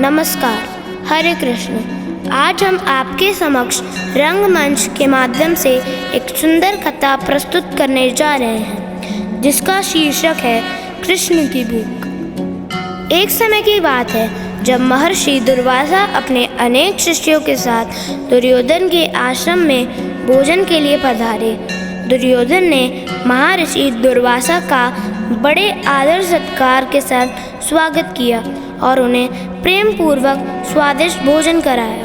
नमस्कार, हरे कृष्ण। आज हम आपके समक्ष रंगमंच के माध्यम से एक सुंदर कथा प्रस्तुत करने जा रहे हैं, जिसका शीर्षक है कृष्ण की भूख। एक समय की बात है जब महर्षि दुर्वासा अपने अनेक शिष्यों के साथ दुर्योधन के आश्रम में भोजन के लिए पधारे। दुर्योधन ने महर्षि दुर्वासा का बड़े आदर सत्कार के साथ स्वागत किया और उन्हें प्रेम पूर्वक स्वादिष्ट भोजन कराया।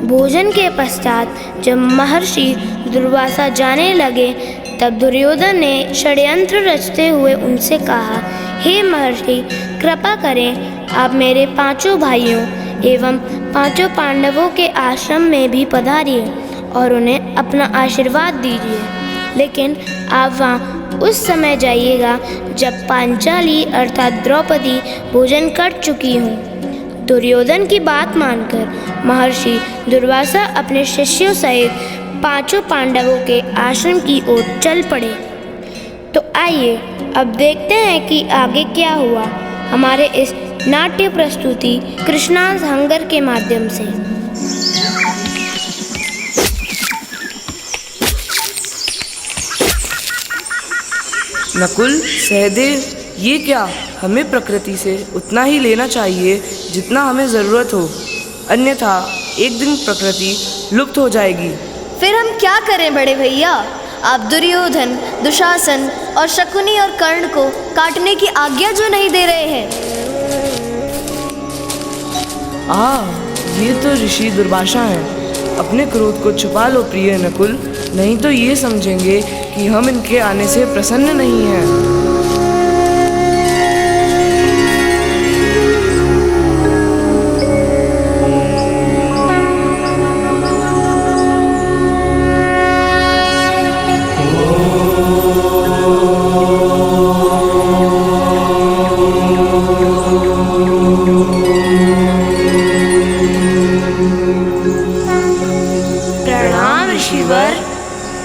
भोजन के पश्चात जब महर्षि दुर्वासा जाने लगे, तब दुर्योधन ने षड्यंत्र रचते हुए उनसे कहा, हे महर्षि, कृपा करें आप मेरे 5 भाइयों एवं 5 पांडवों के आश्रम में भी पधारिए और उन्हें अपना आशीर्वाद दीजिए। लेकिन आप वहाँ उस समय जाइएगा जब पांचाली अर्थात द्रौपदी भोजन कर चुकी हूँ। दुर्योधन की बात मानकर महर्षि दुर्वासा अपने शिष्यों सहित 5 पांडवों के आश्रम की ओर चल पड़े। तो आइए अब देखते हैं कि आगे क्या हुआ हमारे इस नाट्य प्रस्तुति कृष्णास हंगर के माध्यम से। नकुल, सहदेव, ये क्या? हमें प्रकृति से उतना ही लेना चाहिए जितना हमें ज़रूरत हो, अन्यथा एक दिन प्रकृति लुप्त हो जाएगी। फिर हम क्या करें बड़े भैया? आप दुर्योधन, दुशासन और शकुनी और कर्ण को काटने की आज्ञा जो नहीं दे रहे हैं। ये तो ऋषि दुर्वासा हैं। अपने क्रोध को छुपा लो प्रिय नकुल, नहीं तो ये समझेंगे कि हम इनके आने से प्रसन्न नहीं हैं।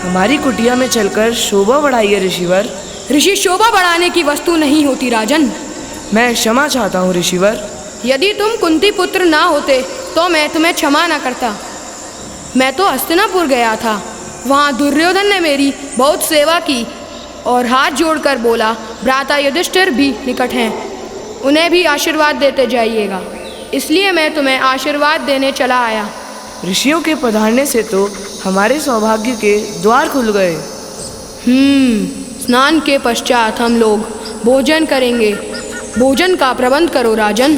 हमारी कुटिया में चलकर शोभा बढ़ाइए ऋषिवर। ऋषि शोभा बढ़ाने की वस्तु नहीं होती राजन। मैं क्षमा चाहता हूँ ऋषिवर। यदि तुम कुंती पुत्र ना होते तो मैं तुम्हें क्षमा ना करता। मैं तो हस्तिनापुर गया था, वहाँ दुर्योधन ने मेरी बहुत सेवा की और हाथ जोड़कर बोला, भ्राता युधिष्ठिर भी निकट हैं, उन्हें भी आशीर्वाद देते जाइएगा। इसलिए मैं तुम्हें आशीर्वाद देने चला आया। ऋषियों के पधारने से तो हमारे सौभाग्य के द्वार खुल गए। स्नान के पश्चात हम लोग भोजन करेंगे। भोजन का प्रबंध करो राजन।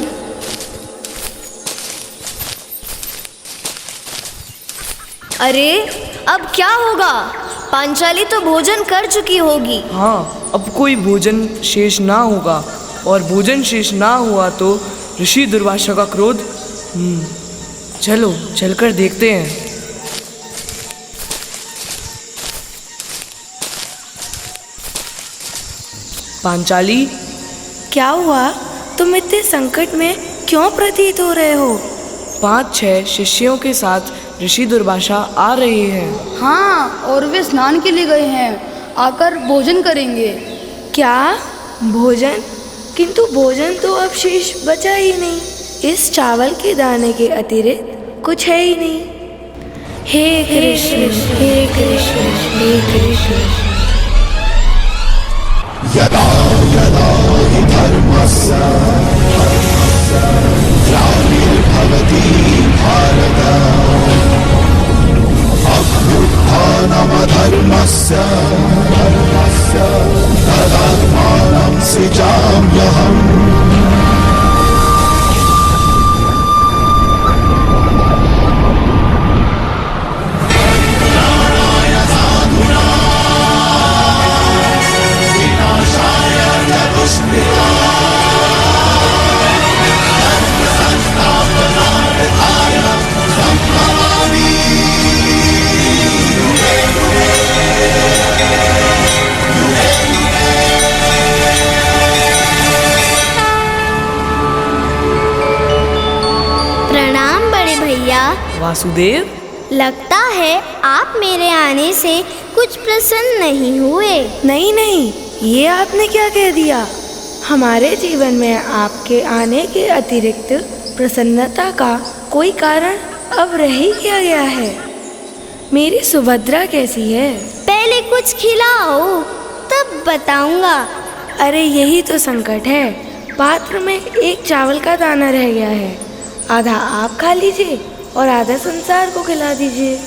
अरे अब क्या होगा? पांचाली तो भोजन कर चुकी होगी। हाँ, अब कोई भोजन शेष ना होगा, और भोजन शेष ना हुआ तो ऋषि दुर्वासा का क्रोध। चलो चलकर देखते हैं। पांचाली, क्या हुआ? तुम इतने संकट में क्यों प्रतीत हो रहे हो? 5-6 शिष्यों के साथ ऋषि दुर्वासा आ रहे हैं। हाँ, और वे स्नान के लिए गए हैं, आकर भोजन करेंगे। क्या भोजन? किंतु भोजन तो अब शेष बचा ही नहीं। इस चावल के दाने के अतिरिक्त कुछ है ही नहीं। हे कृष्ण, हे कृष्ण, हे कृष्ण। यदा यदा हि धर्मस्य ग्लानिर्भवति भारत अभ्युत्थानमधर्मस्य तदात्मानं सृजाम्यहम्। वासुदेव, लगता है आप मेरे आने से कुछ प्रसन्न नहीं हुए। नहीं नहीं, ये आपने क्या कह दिया? हमारे जीवन में आपके आने के अतिरिक्त प्रसन्नता का कोई कारण अब रह ही क्या गया है। मेरी सुभद्रा कैसी है? पहले कुछ खिलाओ, तब बताऊंगा। अरे यही तो संकट है, पात्र में एक चावल का दाना रह गया है। आधा आप खा लीजिए और आधा संसार को खिला दीजिए।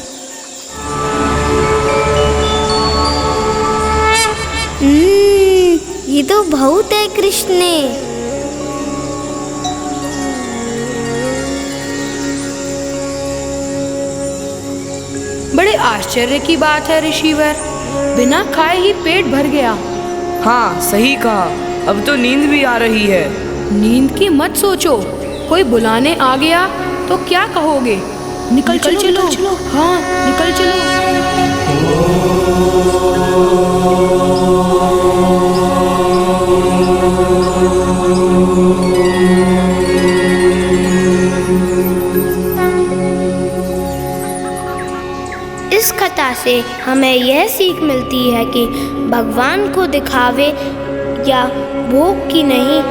ये तो बहुत है कृष्ण। बड़े आश्चर्य की बात है ऋषिवर, बिना खाए ही पेट भर गया। हाँ सही कहा, अब तो नींद भी आ रही है। नींद की मत सोचो, कोई बुलाने आ गया तो क्या कहोगे? निकल चलो। हाँ निकल चलो। इस कथा से हमें यह सीख मिलती है कि भगवान को दिखावे या भोग की नहीं,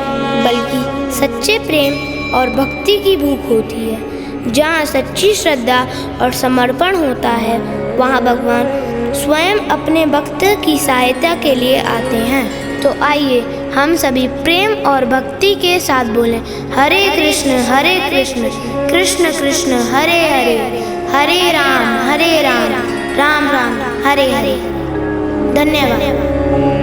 बल्कि सच्चे प्रेम और भक्ति की भूख होती है। जहाँ सच्ची श्रद्धा और समर्पण होता है, वहाँ भगवान स्वयं अपने भक्त की सहायता के लिए आते हैं। तो आइए हम सभी प्रेम और भक्ति के साथ बोलें, हरे कृष्ण कृष्ण कृष्ण हरे हरे, हरे राम राम राम हरे हरे। धन्यवाद।